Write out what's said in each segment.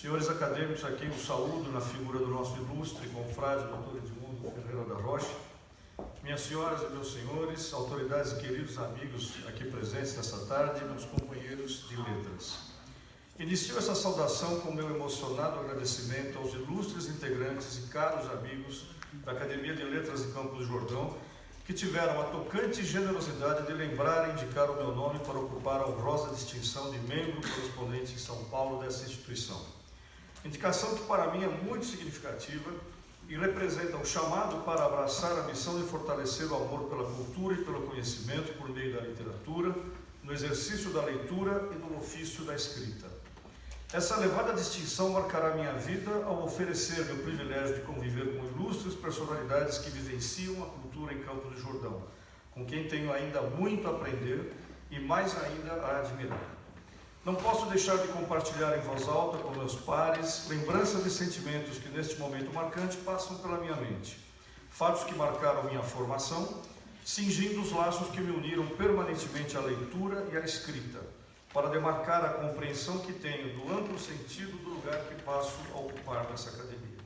Senhores acadêmicos, a quem eu saúdo na figura do nosso ilustre confrade, Dr. Edmundo Ferreira da Rocha, minhas senhoras e meus senhores, autoridades e queridos amigos aqui presentes nessa tarde, meus companheiros de letras. Inicio essa saudação com meu emocionado agradecimento aos ilustres integrantes e caros amigos da Academia de Letras de Campos do Jordão, que tiveram a tocante generosidade de lembrar e indicar o meu nome para ocupar a honrosa distinção de membro correspondente em São Paulo dessa instituição. Indicação que para mim é muito significativa e representa um chamado para abraçar a missão de fortalecer o amor pela cultura e pelo conhecimento por meio da literatura, no exercício da leitura e no ofício da escrita. Essa elevada distinção marcará minha vida ao oferecer-me o privilégio de conviver com ilustres personalidades que vivenciam a cultura em Campos do Jordão, com quem tenho ainda muito a aprender e mais ainda a admirar. Não posso deixar de compartilhar em voz alta com meus pares lembranças e sentimentos que neste momento marcante passam pela minha mente. Fatos que marcaram minha formação, cingindo os laços que me uniram permanentemente à leitura e à escrita, para demarcar a compreensão que tenho do amplo sentido do lugar que passo a ocupar nessa academia.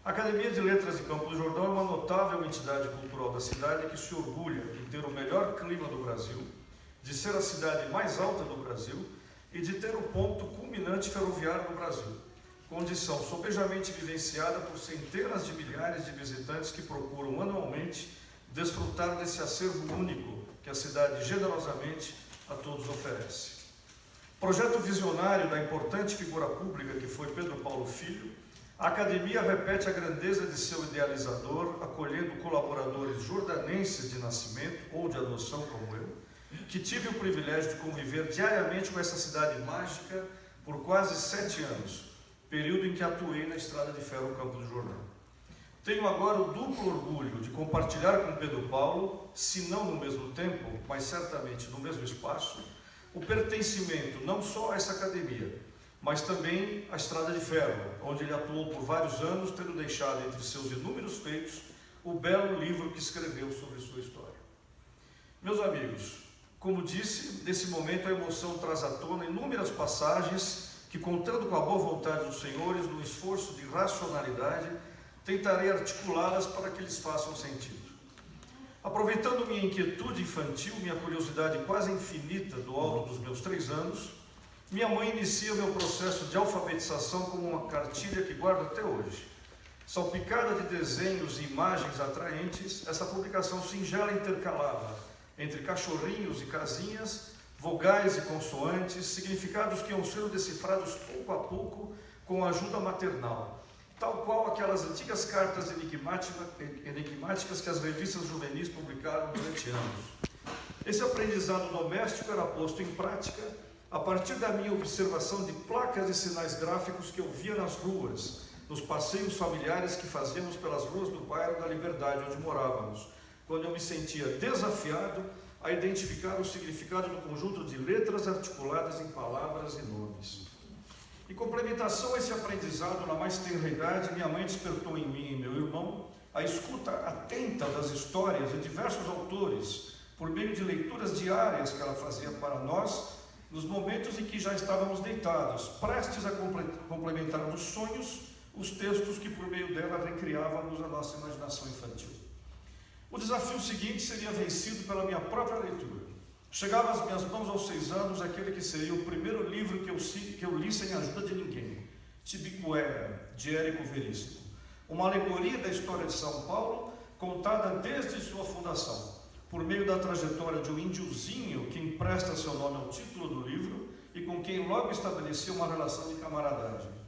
A Academia de Letras de Campos do Jordão é uma notável entidade cultural da cidade que se orgulha em ter o melhor clima do Brasil, de ser a cidade mais alta do Brasil e de ter o ponto culminante ferroviário do Brasil, condição sobejamente vivenciada por centenas de milhares de visitantes que procuram anualmente desfrutar desse acervo único que a cidade generosamente a todos oferece. Projeto visionário da importante figura pública que foi Pedro Paulo Filho, a Academia repete a grandeza de seu idealizador, acolhendo colaboradores jordanenses de nascimento ou de adoção como eu, que tive o privilégio de conviver diariamente com essa cidade mágica por quase 7 anos, período em que atuei na Estrada de Ferro Campos do Jordão. Tenho agora o duplo orgulho de compartilhar com Pedro Paulo, se não no mesmo tempo, mas certamente no mesmo espaço, o pertencimento não só a essa academia, mas também à Estrada de Ferro, onde ele atuou por vários anos, tendo deixado entre seus inúmeros feitos o belo livro que escreveu sobre sua história. Meus amigos, como disse, nesse momento a emoção traz à tona inúmeras passagens que, contando com a boa vontade dos senhores, no esforço de racionalidade, tentarei articulá-las para que eles façam sentido. Aproveitando minha inquietude infantil, minha curiosidade quase infinita do alto dos meus 3 anos, minha mãe inicia meu processo de alfabetização com uma cartilha que guardo até hoje. Salpicada de desenhos e imagens atraentes, essa publicação singela intercalava entre cachorrinhos e casinhas, vogais e consoantes, significados que iam sendo decifrados pouco a pouco com a ajuda maternal, tal qual aquelas antigas cartas enigmáticas que as revistas juvenis publicaram durante anos. Esse aprendizado doméstico era posto em prática a partir da minha observação de placas e sinais gráficos que eu via nas ruas, nos passeios familiares que fazíamos pelas ruas do bairro da Liberdade, onde morávamos, quando eu me sentia desafiado a identificar o significado do conjunto de letras articuladas em palavras e nomes. Em complementação a esse aprendizado, na mais tenra idade, minha mãe despertou em mim e meu irmão a escuta atenta das histórias de diversos autores, por meio de leituras diárias que ela fazia para nós, nos momentos em que já estávamos deitados, prestes a complementar nos sonhos os textos que por meio dela recriávamos a nossa imaginação infantil. O desafio seguinte seria vencido pela minha própria leitura. Chegava às minhas mãos aos 6 anos aquele que seria o primeiro livro que eu li sem ajuda de ninguém, Tibicuera, de Érico Veríssimo, uma alegoria da história de São Paulo, contada desde sua fundação, por meio da trajetória de um índiozinho que empresta seu nome ao título do livro e com quem logo estabeleceu uma relação de camaradagem.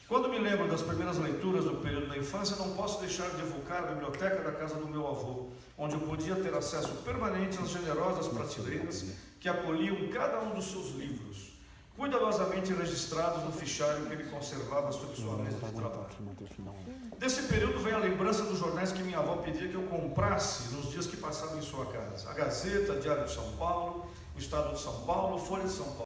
Quando me lembro das primeiras leituras do período da infância, não posso deixar de evocar a biblioteca da casa do meu avô, onde eu podia ter acesso permanente às generosas prateleiras que acolhiam cada um dos seus livros, cuidadosamente registrados no fichário que ele conservava sob sua mesa de trabalho. Desse período vem a lembrança dos jornais que minha avó pedia que eu comprasse nos dias que passava em sua casa: a Gazeta, Diário de São Paulo, o Estado de São Paulo, Folha de São Paulo.